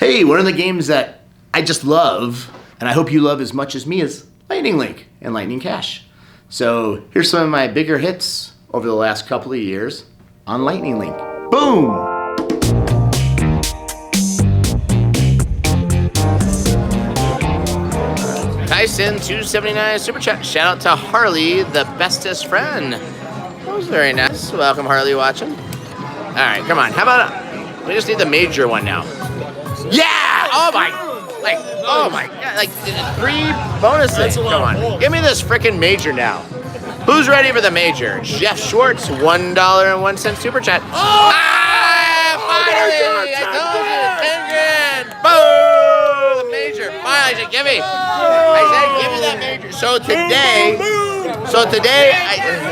Hey, one of the games that I just love, and I hope you love as much as me, is Lightning Link and Lightning Cash. So here's some of my bigger hits over the last couple of years on Lightning Link. Boom! Tyson 279 Super Chat. Shout out to Harley, the bestest friend. That was very nice. Welcome, Harley, watching. All right, come on. How about we just need the major one now? Yeah! Oh my! Like, oh my God! Like 3 bonuses. Come on, give me this freaking major now. Who's ready for the major? Jeff Schwartz, $1.01 Super Chat. Oh! Finally! I told you, 10 grand. Boom! The major. Finally, I said, give me. I said, give me that major. So today,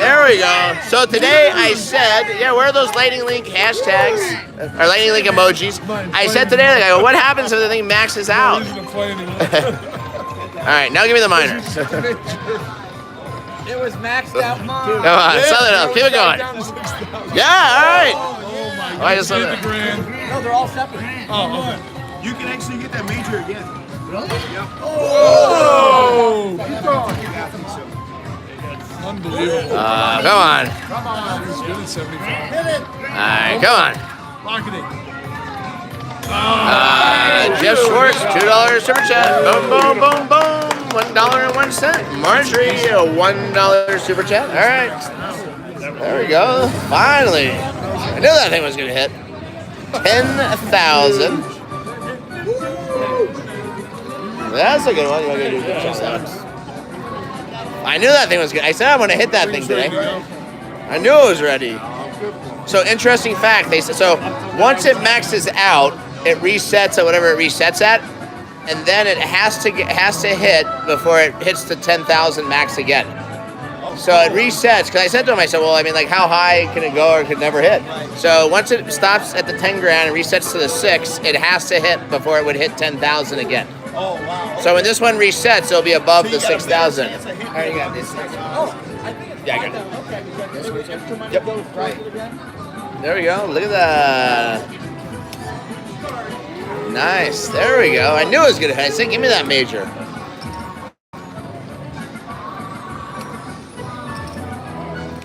there we go. So today I said, yeah, where are those Lightning Link hashtags or Lightning Link emojis? I said today, like, I go, what happens if the thing maxes out? All right, now give me the minor. It was maxed out, Mom. Come on, something else. Keep it going. Yeah, all right. Oh my God. No, they're all separate. Oh, you can actually get that major again. Really? Yep. Oh! Unbelievable. Come on. Come on. He's good at 75. Hit it. All right, come on. Marketing. Jeff Schwartz, $2 Super Chat. Boom, boom, boom, boom. $1.01. Marjorie, a $1 Super Chat. All right. There we go. Finally. I knew that thing was going to hit. 10,000. That's a good one. You want to do good. I knew that thing was good. I said I'm going to hit that thing today. I knew it was ready. So interesting fact. They said so. Once it maxes out, it resets at whatever it resets at, and then it has to hit before it hits the 10,000 max again. So it resets. Because I said to him, I said, well, I mean, like, how high can it go or could never hit? So once it stops at the 10 grand and resets to the 6, it has to hit before it would hit 10,000 again. Oh, wow. So when this one resets, it'll be above the 6,000. I already got this. Oh, I think it's Yeah, I got it. Okay. Yep. Right. There we go. Look at that. Nice. There we go. I knew it was going to hit. I said, give me that major.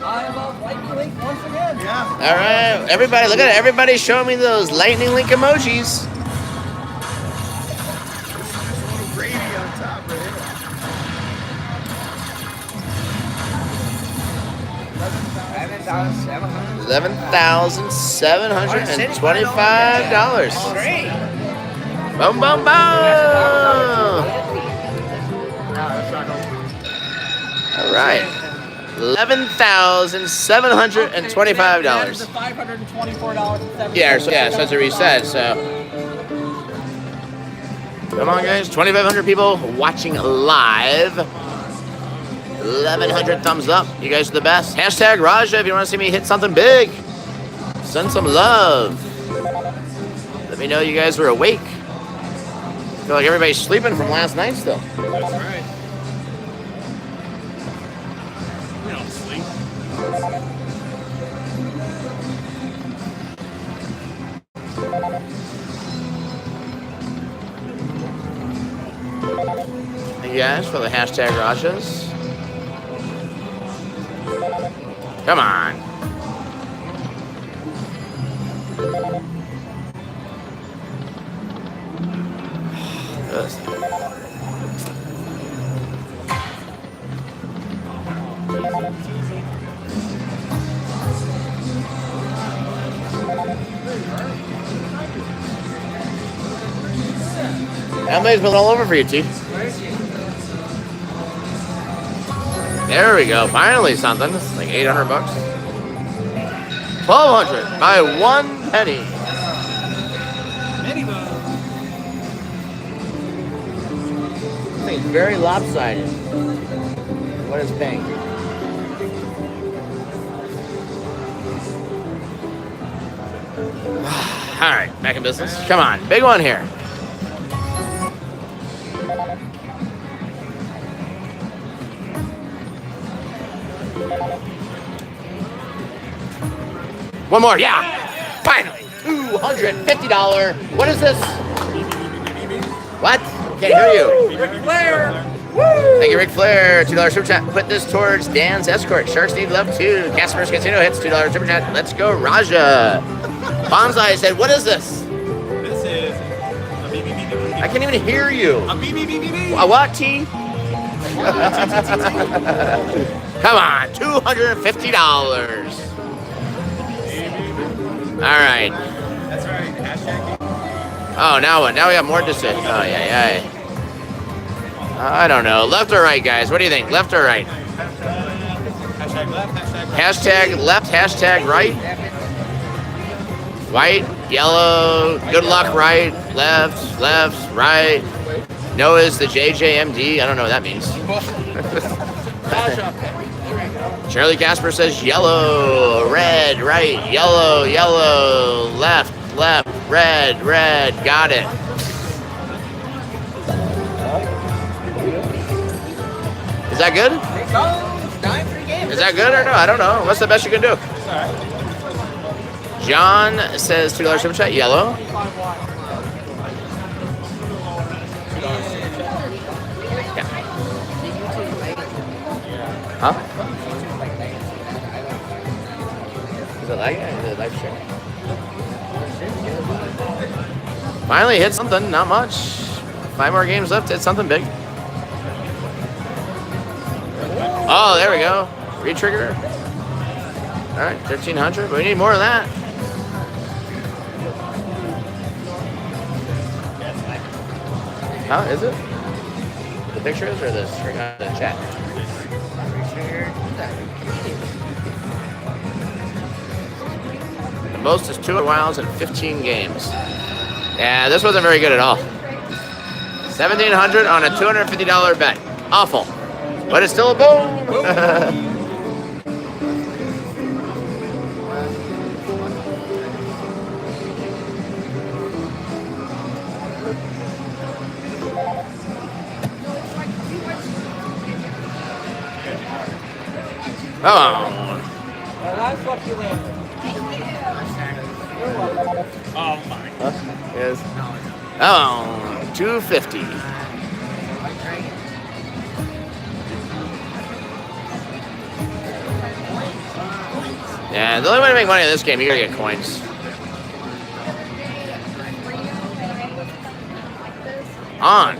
I love Lightning Link once again. Yeah. All right. Everybody, look at it. Everybody show me those Lightning Link emojis. Gravy on top right here. $11,725. Great. Boom, boom, boom. All right. $11,725. $524.70. Yeah, so it's a reset. So, come on, guys. 2,500 people watching live. 1,100 thumbs up. You guys are the best. Hashtag Raja if you want to see me hit something big. Send some love. Let me know you guys were awake. I feel like everybody's sleeping from last night still. That's right. We don't sleep. Thank you guys for the hashtag Rajas. Come on. Everybody's been all over for you, T. There we go. Finally something. It's like 800 bucks. 1,200 by 1 penny. This thing's very lopsided. What is paying? All right, back in business. Come on, big one here. One more, yeah. Finally, $250. What is this? What? Can't hear you. Ric Flair. Thank you, Ric Flair. $2 super chat. Put this towards Dan's escort. Sharks need love too. Casper's Casino hits $2 super chat. Let's go, Raja. Bonsai said, what is this? This is a BBBBB. I can't even hear you. A BBBBB. A what, T? Come on, $250. All right. That's right. Hashtag. Oh, now what? Now we got more to say. Oh, yeah. I don't know. Left or right, guys? What do you think? Left or right? Hashtag left. Hashtag left, hashtag right. White, yellow, good luck, right, left, right. No is the JJMD. I don't know what that means. Charlie Casper says yellow, red, right, yellow, left, red. Got it. Is that good? Is that good or no? I don't know. What's the best you can do? John says $2 super chat, yellow. Yeah. Huh? Is it lagging? Is it live stream? Finally hit something, not much. 5 more games left, hit something big. Oh, there we go. Retrigger. All right, 1,300, but we need more of that. How is it? The pictures or the chat? The most is 2 wilds in 15 games. Yeah, this wasn't very good at all. 1,700 on a $250 bet. Awful. But it's still a boom. Oh. That's what you win. Oh my. Yes. Oh, 250. Yeah, the only way to make money in this game, you gotta get coins. On.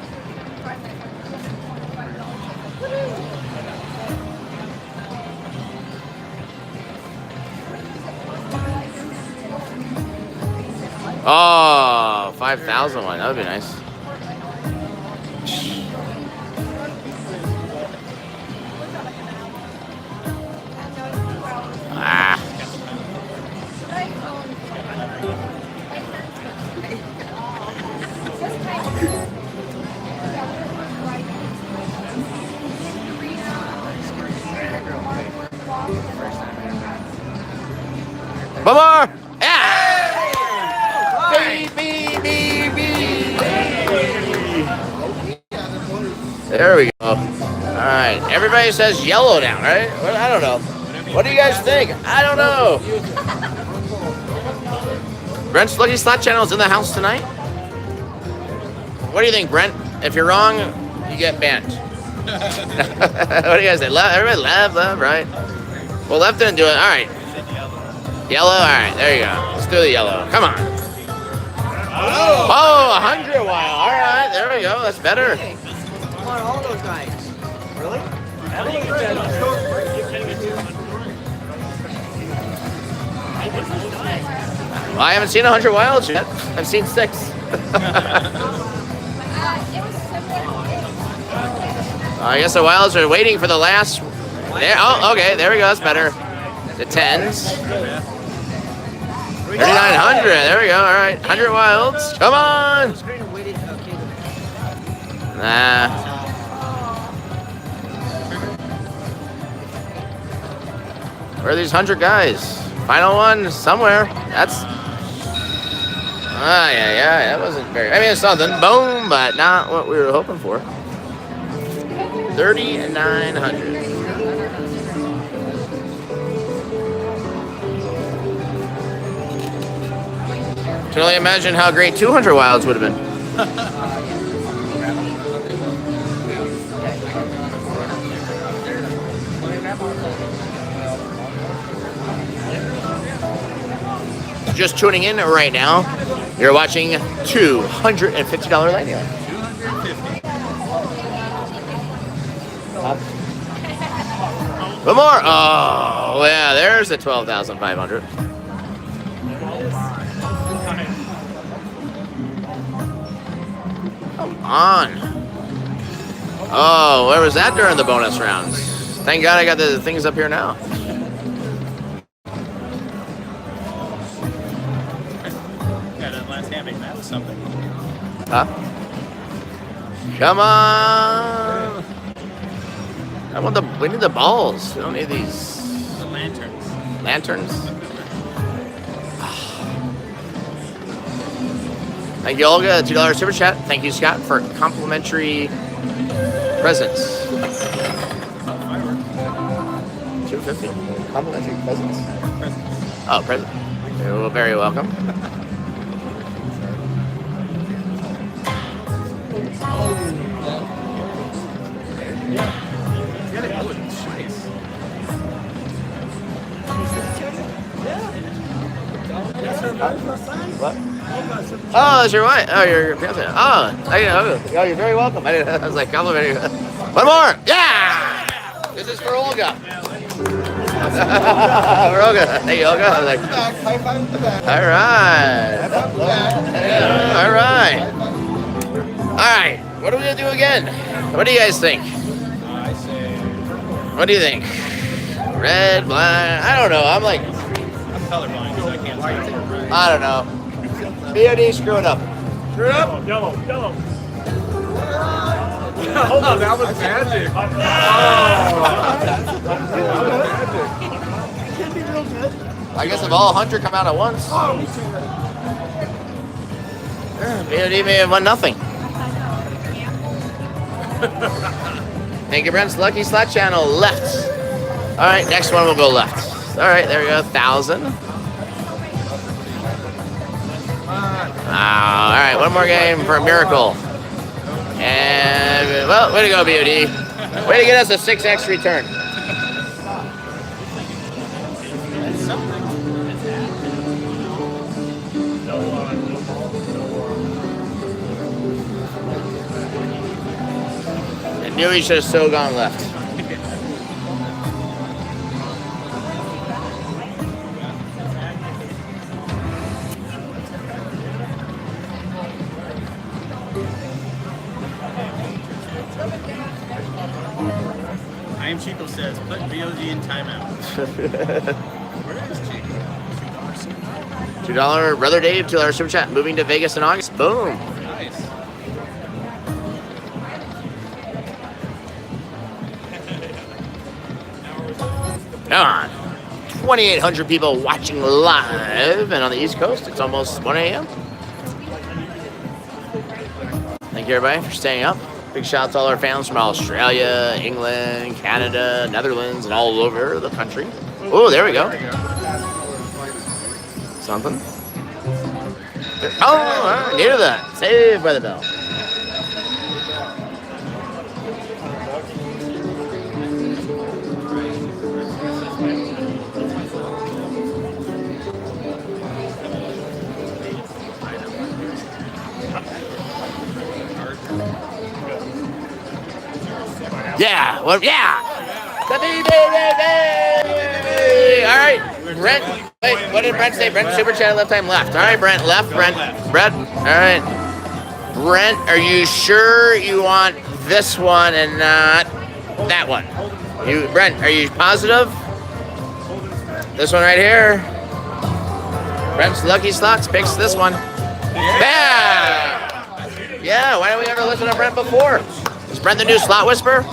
Oh, 5,000 one. That would be nice. Ah. One more. Yeah. There we go. All right. Everybody says yellow now, right? Well, I don't know. What do you guys think? I don't know. Brent's Lucky Slot Channel is in the house tonight. What do you think, Brent? If you're wrong, you get banned. What do you guys say? Left, everybody left, right? Well, left didn't do it. All right. Yellow. All right. There you go. Let's do the yellow. Come on. Oh, 100 while. All right. There we go. That's better. Come on, all those guys. Really? Well, I haven't seen 100 wilds yet. I've seen 6. I guess the wilds are waiting for the last. There. Oh, okay. There we go. That's better. The 10s. 3,900. There we go. All right. 100 wilds. Come on. Nah. Where are these 100 guys? Final one somewhere. That's. Yeah. That wasn't very. I mean, it's something. Boom, but not what we were hoping for. 3,900. Can only imagine how great 200 wilds would have been. just tuning in right now, you're watching $250 Lightning Round. 250. One more. Oh, yeah, there's the 12,500. Come on. Oh, where was that during the bonus rounds? Thank God I got the things up here now. Yeah, that last hand, that was something. Huh? Come on. We need the balls. We don't need these. The lanterns. Lanterns? Thank you, Olga. $2 super chat. Thank you, Scott, for complimentary presents. $250. Complimentary presents. Oh, present. You're very welcome. What? Oh, that's your wife. Oh, your fiance. Oh, you're very welcome. I was like complimenting you. One more. Yeah. This is for Olga. For Olga. Hey, Olga. I was like, High five in the back. all right. All right. All right. What are we gonna do again? What do you guys think? I say. What do you think? Red, black. I don't know. I'm like, I'm colorblind, so I can't see. I don't know. BOD, screw it up. Screw it up. Yellow. Hold on, that was magic. I guess if all 100 come out at once, BOD may have won nothing. Thank you, Brent's Lucky Slot Channel. Left. All right, next one will go left. All right, there we go. 1,000. All right, one more game for a miracle. And, well, way to go, BOD. Way to get us a 6x return. I knew he should have so gone left. I am Chico says, put VOD in timeout. Where is Chico? $2, Brother Dave, $2 super chat. Moving to Vegas in August. Boom. Nice. Come on. 2,800 people watching live, and on the East Coast, it's almost 1 a.m. Thank you, everybody, for staying up. Big shout out to all our fans from Australia, England, Canada, Netherlands, and all over the country. Oh, there we go. Something. Oh, near that. Saved by the bell. Yeah, well, yeah. The baby. All right, Brent. Wait, what did Brent say? Brent super chat left time left. All right, Brent left. Brent. All right. Brent, are you sure you want this one and not that one? Brent, are you positive? This one right here. Brent's Lucky Slots picks this one. Bam! Yeah, why don't we ever listen to Brent before? Is Brent the new slot whisperer?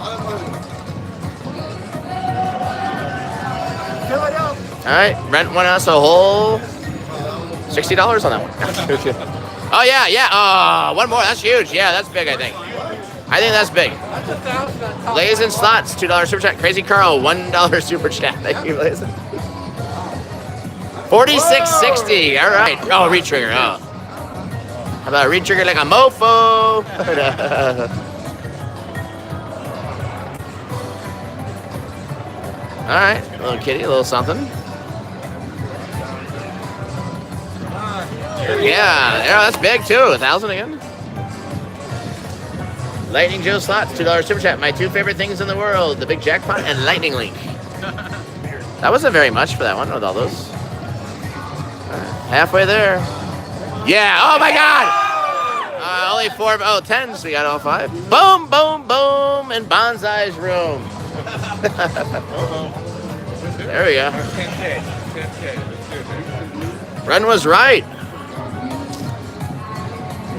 All right, Brent won us a whole $60 on that one. Oh, yeah. Oh, one more. That's huge. Yeah, that's big, I think. I think that's big. Lays and Slots, $2 super chat. Crazy Carl, $1 super chat. Thank you, Lays. 46.60. All right. Oh, retrigger. Oh. How about a retrigger like a mofo? All right, a little kitty, a little something. Yeah, that's big too. 1,000 again. Lightning Joe Slots, $2 super chat. My two favorite things in the world: the Big Jackpot and Lightning Link. That wasn't very much for that one with all those. Halfway there. Yeah. Oh my God. Only 4. Oh, 10s. We got all 5. Boom, boom, boom, in Bonsai's room. There we go. Ren was right.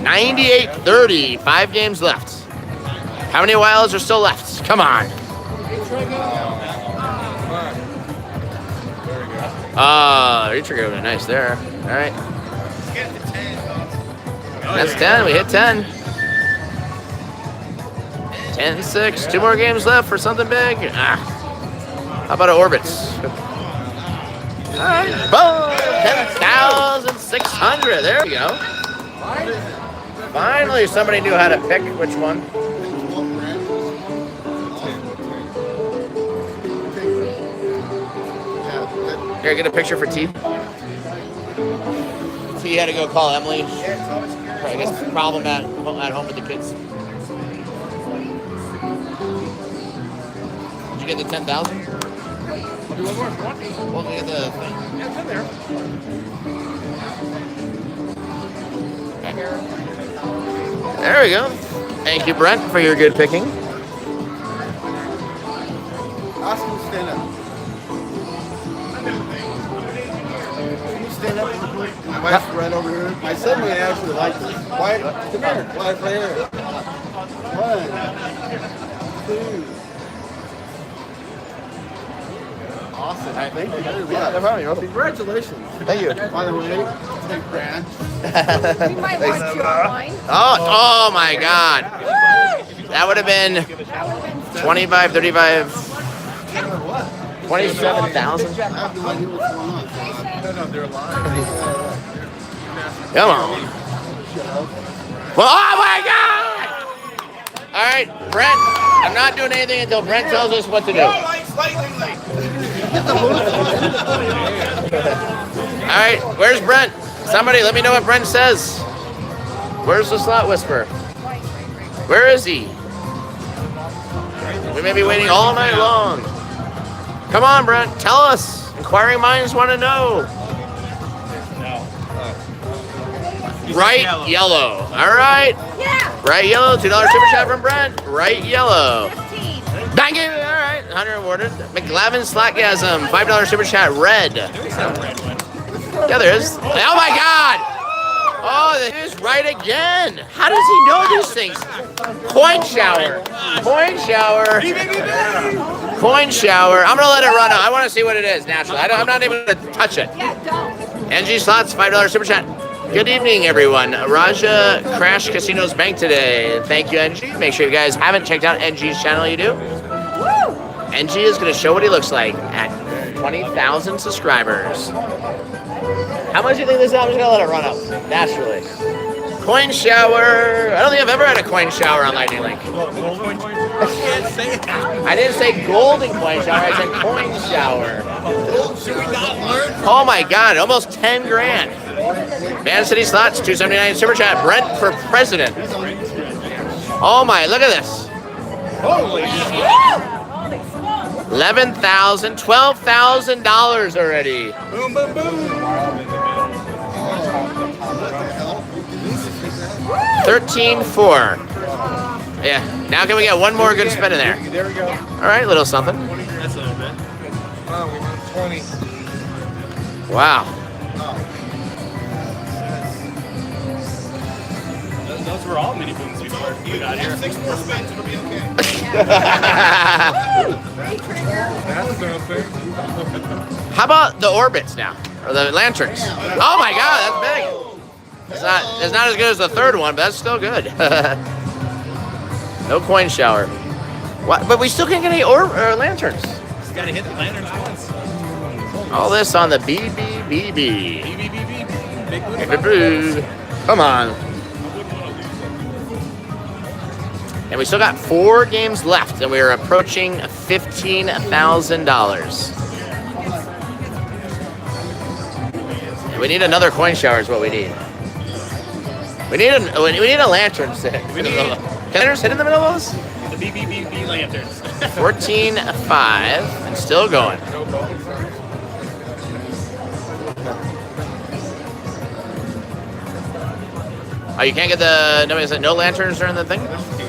98-30. 5 games left. How many wilds are still left? Come on. Retrigger was nice there. All right. That's 10. We hit 10. 10-6. 2 more games left for something big. How about an Orbits? All right. Boom! 10,600. There we go. Finally, somebody knew how to pick which one. Here, get a picture for T. T had to go call Emily. I guess problem at home with the kids. Did you get the 10,000? I'll do one more if you want me. Well, get the thing. Yeah, it's in there. Okay. There we go. Thank you, Brent, for your good picking. Ask him to stand up. Stand up. My wife's right over here. My son may actually like this. Wife, come here. Wife, right here. 1, 2. Awesome. Thank you. Yeah, no problem. Congratulations. Thank you. By the way, $10,000. We might want you online. Oh my God. That would have been 25, 35, 27,000. Come on. Well, oh my God! All right, Brent. I'm not doing anything until Brent tells us what to do. All right, where's Brent? Somebody let me know what Brent says. Where's the slot whisperer? Where is he? We may be waiting all night long. Come on, Brent, tell us. Inquiring minds want to know. Bright yellow. All right. Yeah. Bright yellow. $2 super chat from Brent. Bright yellow. 15. Thank you. All right. 100 awarded. McLavin Slackgasm. $5 super chat. Red. Yeah, there is. Oh my God. Oh, it is right again. How does he know these things? Coin shower. Coin shower. Coin shower. I'm gonna let it run out. I want to see what it is naturally. I'm not even gonna touch it. Yeah, don't. NG Slots, $5 super chat. Good evening, everyone. Raja Crash Casinos Bank today. Thank you, NG. Make sure you guys haven't checked out NG's channel. You do. Woo! NG is going to show what he looks like at 20,000 subscribers. How much do you think this is? I'm just going to let it run up naturally. Coin shower. I don't think I've ever had a coin shower on Lightning Link. I didn't say golden coin shower. I said coin shower. Oh my God! Almost 10 grand. Man City Slots, $2.79 super chat. Brent for president. Oh my! Look at this. Holy $11,000, $12,000 already. Boom, boom, boom. 13-4. Yeah. Now can we get one more good spin in there? There we go. All right, little something. That's a little bit. Oh, we won 20. Wow. Those were all mini booms before you got here. 6 more spins, it'll be okay. That's something. How about the orbits now, or the lanterns? Oh my God, that's big. It's not as good as the third one, but that's still good. No coin shower. What? But we still can't get any lanterns. Just gotta hit the lanterns once. All this on the BBBB. Big booty. Come on. And we still got 4 games left, and we are approaching $15,000. We need another coin shower is what we need. We need a lantern to hit. We need- Can lanterns hit in the middle of those? The BBBB lanterns. 14-5 and still going. Oh, you can't get the no lanterns during the thing.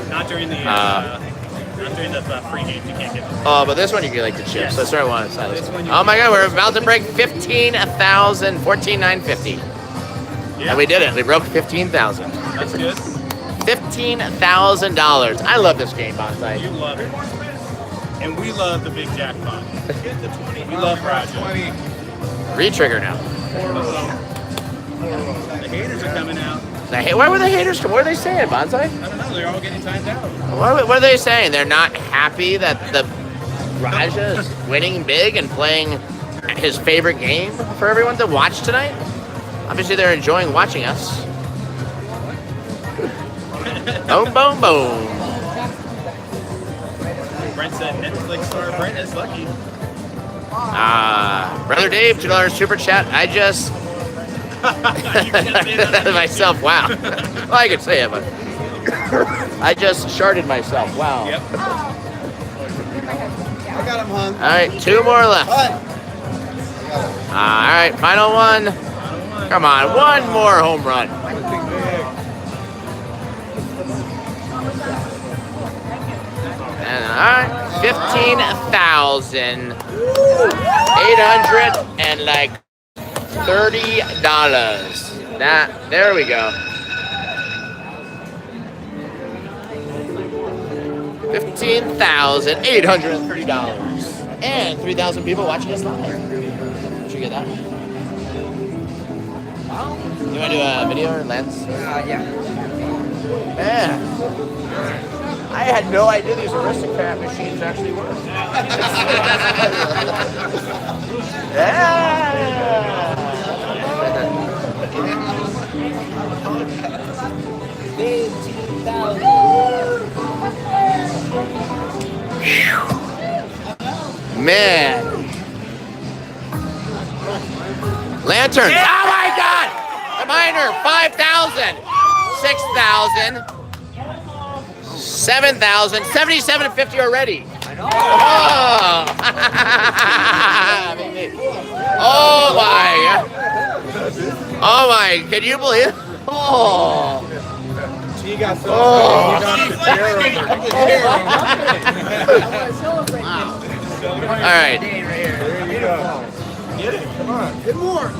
Not during the free games. You can't get them. Oh, but this one you get like the chips. Yes. That's right one. This one you Oh my can- God, we're about to break 15,000, 14,950, Yeah. and we did it. We broke 15,000. That's good. $15,000. I love this game, Bonsai. You love it. And we love the big jackpot. We love Raja. Re-trigger now. The haters are coming out. Why were the haters? What are they saying, Bonsai? I don't know. They're all getting timed out. What are they saying? They're not happy that the Raja is winning big and playing his favorite game for everyone to watch tonight? Obviously, they're enjoying watching us. Boom, boom, boom. Brent said Netflix star Brent is lucky. Brother Dave, $2 super chat. I just You can't say that. myself. Wow. Well, I could say it, but I just sharded myself. Wow. Yep. I got him hung. All right, 2 more left. All right, final one. Come on, one more home run. And all right, 15,800 and like $30. There we go. $15,830 and 3,000 people watching us live. Did you get that? You want to do a video or Lance? Yeah. Man, I had no idea these aristocrat machines actually work. Man. Lantern. Oh my God! Reminder, 5,000, 6,000, 7,000, 77.50 already. Oh. Oh my. Oh my, can you believe it? Oh. She got so Oh. All right. There you go. Get it. Come on. Get more.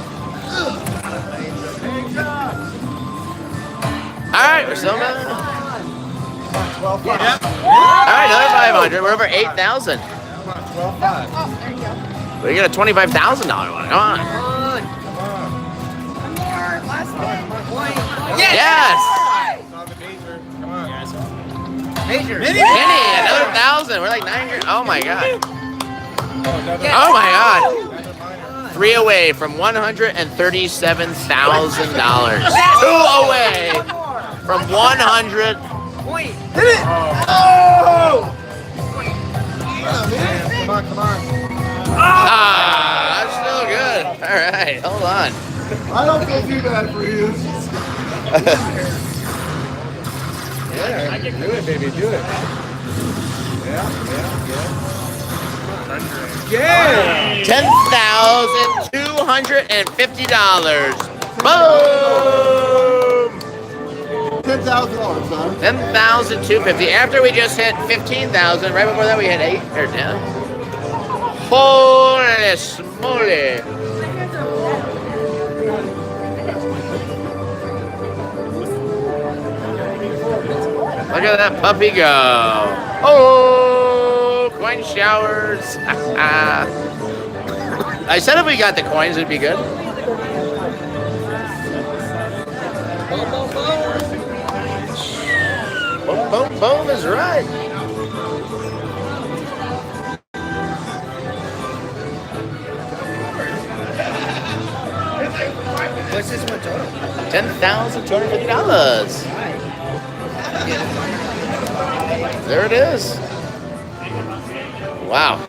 All right, we're still done. 12-5. All right, another 500. We're over 8,000. Come on, 12-5. Oh, there you go. We got a $25,000 one. Come on. One more. Last spin. Yes. Saw the major. Come on. Major. Penny, another 1,000. We're like 9. Oh my God. Oh my God. 3 away from $137,000. 2 away from 100. Point. Hit it! Oh! Come on, come on. That's still good. All right, hold on. I don't feel too bad for you. Yeah, do it, baby, do it. Yeah. $10,250. Boom! $10,000, son. 10,250. After we just hit 15,000, right before that we hit 8 or 10. Holy smoly! Look at that puppy go! Oh, coin showers! I said if we got the coins, it'd be good. Boom, boom, boom is right. What's this one total? $10,250. There it is. Wow.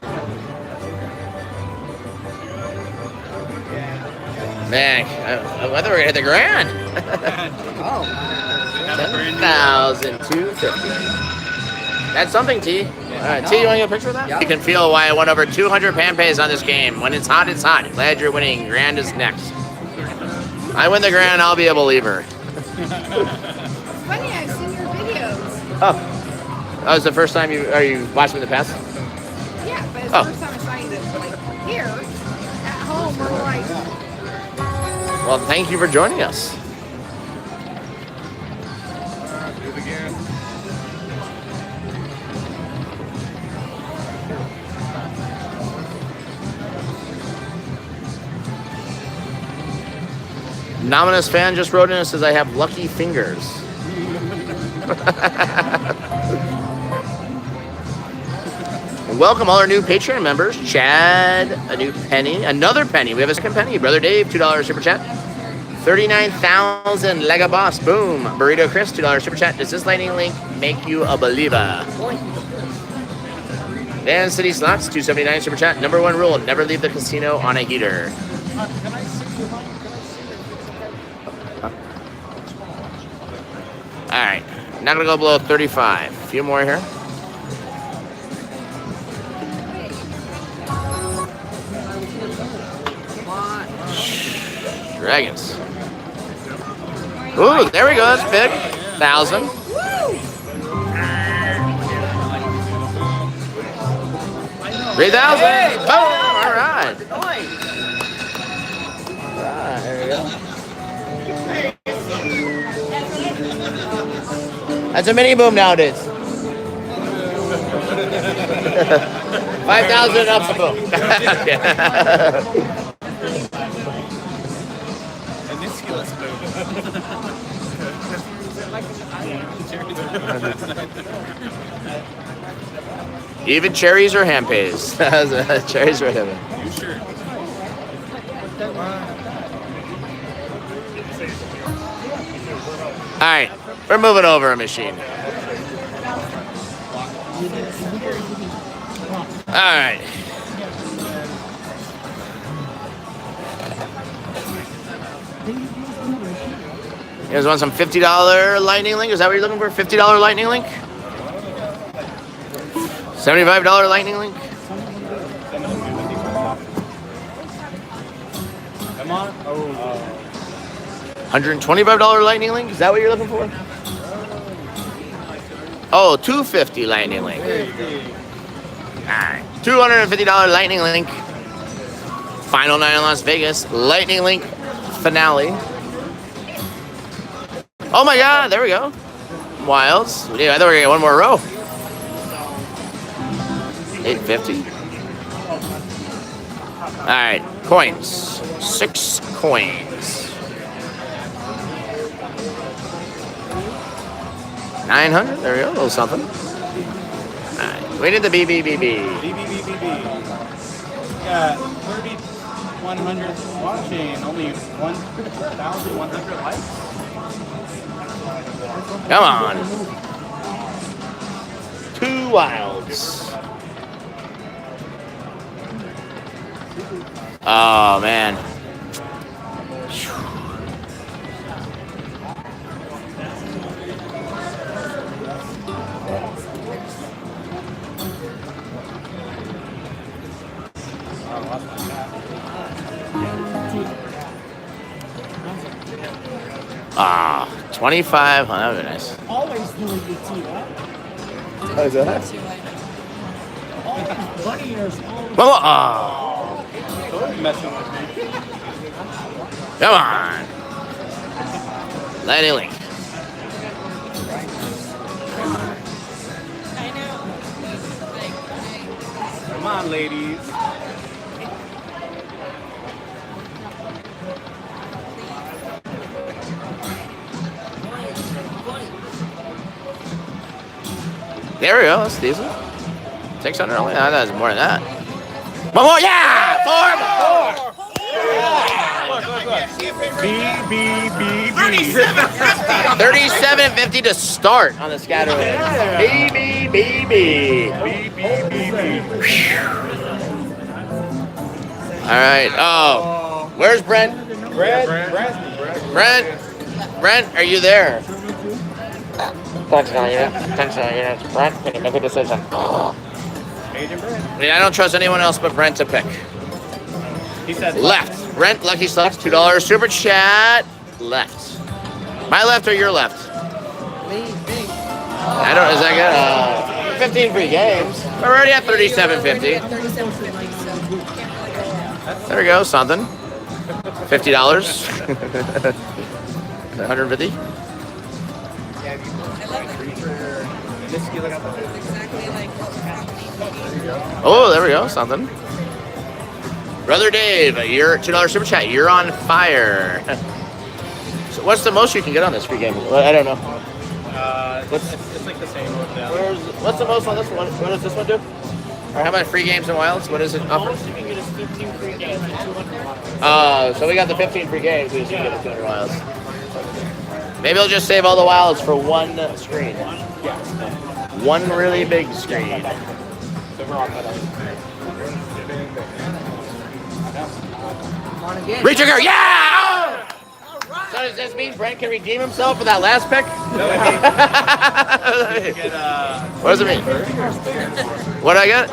Man, I thought we were gonna hit the grand. Oh. 10,250. That's something, T. All right, T, you want to get a picture of that? Yeah. You can feel why I won over 200 hand pays on this game. When it's hot, it's hot. Glad you're winning. Grand is next. I win the grand, I'll be a believer. Funny, I've seen your videos. Oh, that was the first time you watched me in the past? Yeah, but it's Oh. the first time I saw you like here at home. We're like, Well, thank you for joining us. Do it again. Nominous fan just wrote in and says I have lucky fingers. Welcome all our new Patreon members. Chad, a new penny, another penny. We have a second penny. Brother Dave, $2 super chat. 39,000 Lega Boss. Boom. Burrito Chris, $2 super chat. Does this lightning link make you a believer? Dan City Slots, $2.79 super chat. Number one rule: never leave the casino on a heater. All right, not gonna go below 35. A few more here. Dragons. Ooh, there we go. That's big. 1,000. 3,000. Boom. All right. There we go. That's a mini boom nowadays. 5,000 up the boom. Even cherries or hand pays. Cherries or hand pays. You sure? All right, we're moving over a machine. All right. You guys want some $50 lightning link? Is that what you're looking for? $50 lightning link? $75 lightning link? Come on. Oh. $125 lightning link? Is that what you're looking for? Oh, $250 lightning link. Alright. $250 lightning link. Final night in Las Vegas. Lightning link finale. Oh my god, there we go. Wilds. Yeah, I thought we were gonna get one more row. $850. Alright, coins. 6 coins. 900. There we go. A little something. Alright. We did the BBBB. BBBBB. Got 3,100 watching. Only 1,100 likes. Come on. 2 wilds. Oh, man. Ah, 25. Oh, that would be nice. Always doing the tea, right? How is that? Always 20 years old. Come on. Oh, Messing with me. come on. Lightning link. Come on, ladies. There we go. That's decent. 600 only? I thought it was more than that. One more. Yeah! 37.50 to start on the scatter. BBBB. All right. Oh, where's Brent? Brent, are you there? Thanks, Brent, can you make a decision? Yeah, I don't trust anyone else but Brent to pick. He said Left. Brent, Lucky Slots, $2 super chat. Left. My left or your left? I don't. Is that good? 15 free games. We're already at 37.50. There we go. Something. $50. 150. Oh, there we go. Something. Brother Dave, your $2 super chat. You're on fire. So what's the most you can get on this free game? I don't know. It's like the same with that. What's the most on this one? What does this one do? Or how about free games and wilds? What is it offer? Most you can get is 15 free games and 200 wilds. So we got the 15 free games. We just can get the 200 wilds. Maybe I'll just save all the wilds for one screen. One really big screen. Retrigger, yeah! So does this mean Brent can redeem himself for that last pick? What does it mean? What do I get?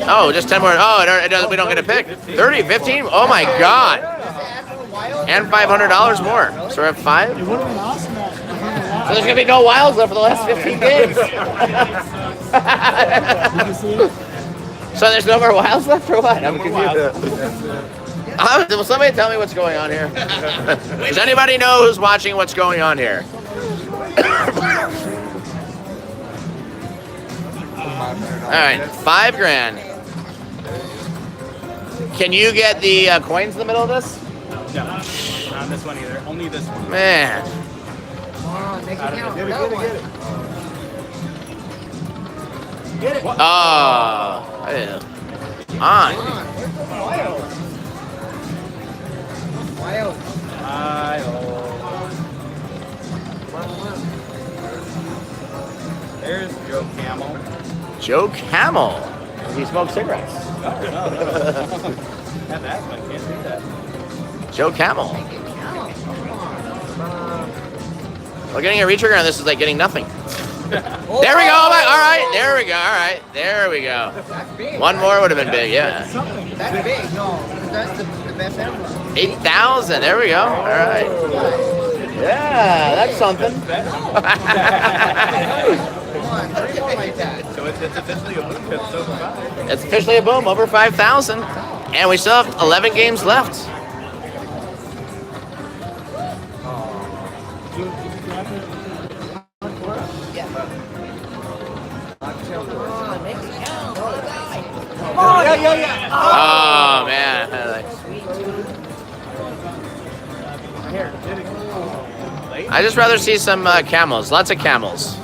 Oh, just 10 more. Oh, we don't get a pick. 30, 15? Oh my God. And $500 more. So we're at 5? So there's going to be no wilds left for the last 15 games. So there's no more wilds left or what? I'm confused. Will somebody tell me what's going on here? Does anybody know who's watching what's going on here? All right, $5,000. Can you get the coins in the middle of this? No, not on this one either. Only this one. Man. Come on, make it count. Get it. Oh. On. Wild. There's Joe Camel. Joe Camel. He smokes cigarettes. No. Have that, but can't do that. Joe Camel. Well, getting a retrigger on this is like getting nothing. There we go. All right. There we go. All right. There we go. That's big. One more would have been big. Yeah. That's big. No, that's the best ever. 8,000. There we go. All right. Yeah, that's something. Come on, 3 more like that. So it's officially a boom. It's over 5. It's officially a boom. Over 5,000. And we still have 11 games left. Oh, man. I just rather see some camels. Lots of camels.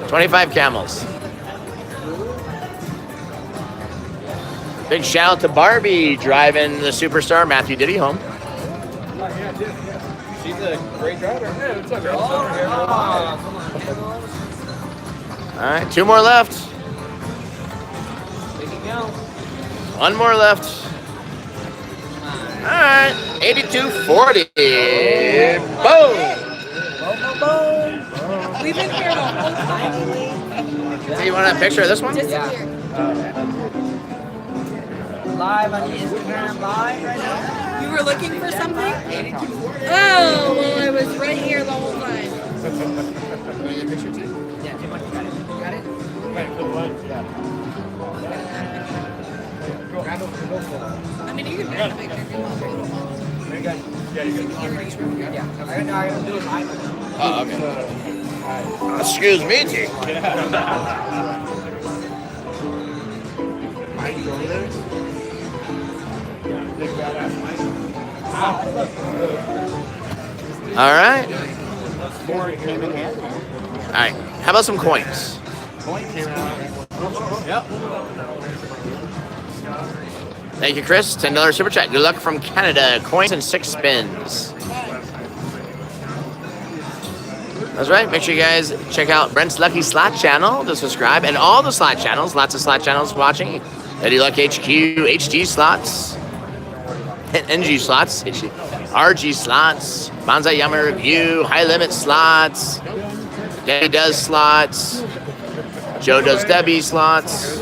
25 camels. Big shout out to Barbie driving the superstar Matthew Diddy home. She's a great driver. All right, 2 more left. One more left. All right, 82.40. Boom. We've been here the whole time. So you want a picture of this one? Disappeared. Live on the Instagram live right now. You were looking for something? Oh, well, I was right here the whole time. Yeah, Tim, what you got it? You got it? I mean, you can make a picture if you want. Yeah, I gotta do it live. Oh, okay. Excuse me, T. All right. All right. How about some coins? Yep. Thank you, Chris. $10 super chat. Good luck from Canada. Coins and 6 spins. That's right. Make sure you guys check out Brent's Lucky Slot channel to subscribe, and all the slot channels. Lots of slot channels watching. Eddie Luck HQ, HD Slots. NG slots, RG slots, Bonsai Yama Review, High Limit slots, Debbie does slots, Joe does Debbie slots,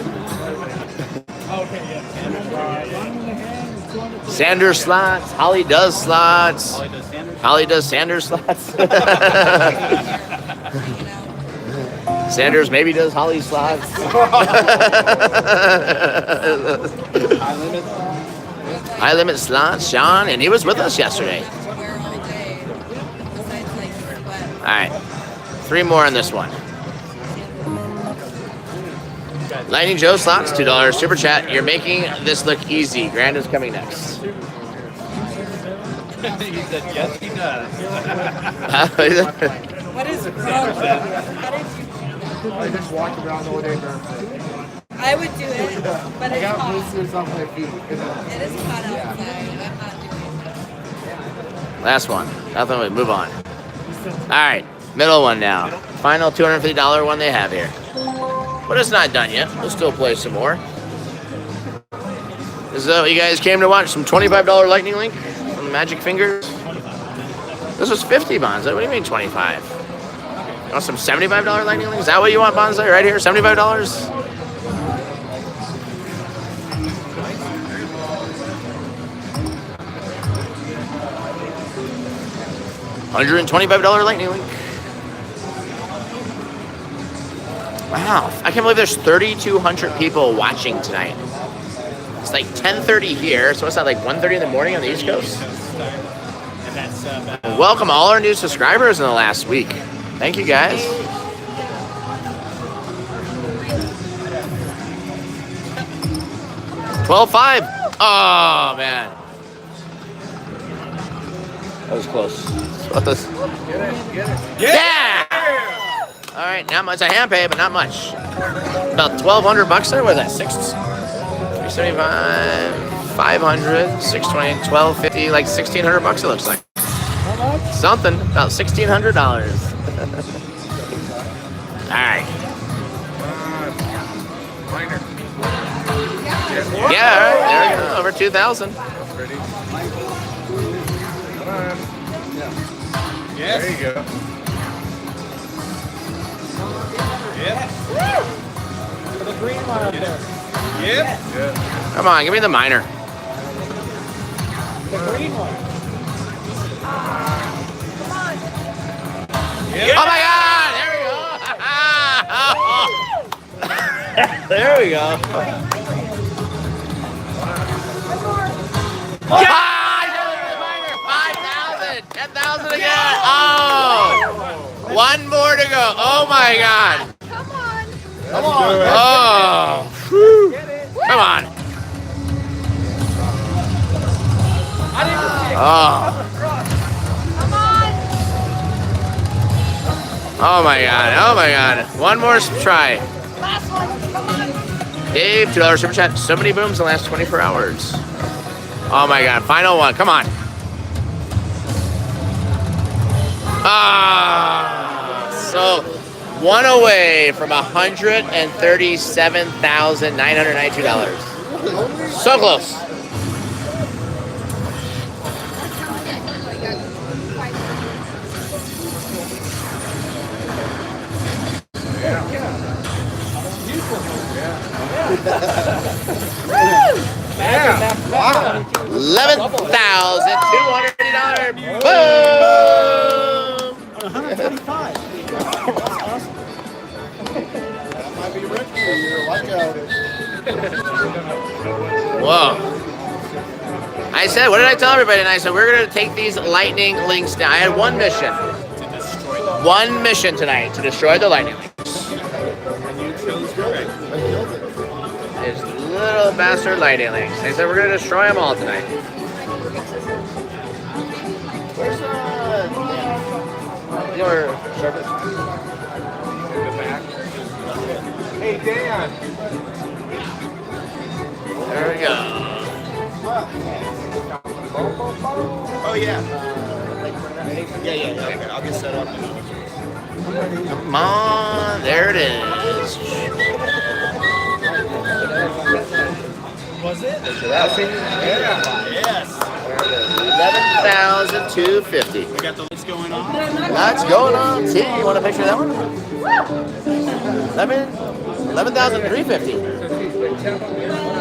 Sanders slots, Holly does slots, Holly does Sanders slots. Sanders maybe does Holly slots. High limit slots, Sean, and he was with us yesterday. All right, 3 more on this one. Lightning Joe slots, $2 super chat. You're making this look easy. Grand is coming next. He said, yes, he does. What is wrong with you? I just walked around all day barefoot. I would do it, but I it's got hot. blisters on my feet. It is hot outside. I'm not doing Last one. Nothing. We move on. All right, middle one now. Final $250 one they have here. But it's not done yet. We'll still play some more. Is that what you guys came to watch? Some $25 Lightning Link from the Magic Fingers? This was 50, Bonsai. What do you mean 25? You want some $75 Lightning Link? Is that what you want, Bonsai? Right here, $75? $125 Lightning Link. Wow, I can't believe there's 3,200 people watching tonight. It's like 10:30 here, so it's not like 1:30 in the morning on the East Coast. Welcome all our new subscribers in the last week. Thank you, guys. $12.5. Oh, man. That was close. Yeah! All right, not much. I hand pay, but not much. About $1,200 there. What is that? 375, 500, 620, 1250, like $1,600 it looks like. Something about $1,600. All right. Yeah, all right, there we go. Over 2,000. Yes. There you go. Yep. The green one up there. Yep. Come on, give me the minor. The green one. Yep. Oh my God! There we go. There we go. Yeah! 5,000, 10,000 again. Oh, one more to go. Oh my God. Come on. Come on. Oh, whew. Come on. Oh. Come on. Oh my God. Oh my God. One more try. Last one. Come on. Dave, $2 super chat. So many booms in the last 24 hours. Oh my God. Final one. Come on. Ah, so one away from $137,992. So close. Wow. $11,200. Boom! On 125. That might be rookie year. Watch out. Whoa. I said, what did I tell everybody tonight? I said, we're going to take these lightning links down. I had one mission. One mission tonight to destroy the lightning links. These little bastard lightning links. They said, we're going to destroy them all tonight. Where's your service? Hey, Dan. There we go. Oh, yeah. Yeah. I'll get set up. Come on. There it is. Was it? Yes. $11,250. We got the lights going on. That's going on. See, you want a picture of that one? 11,350.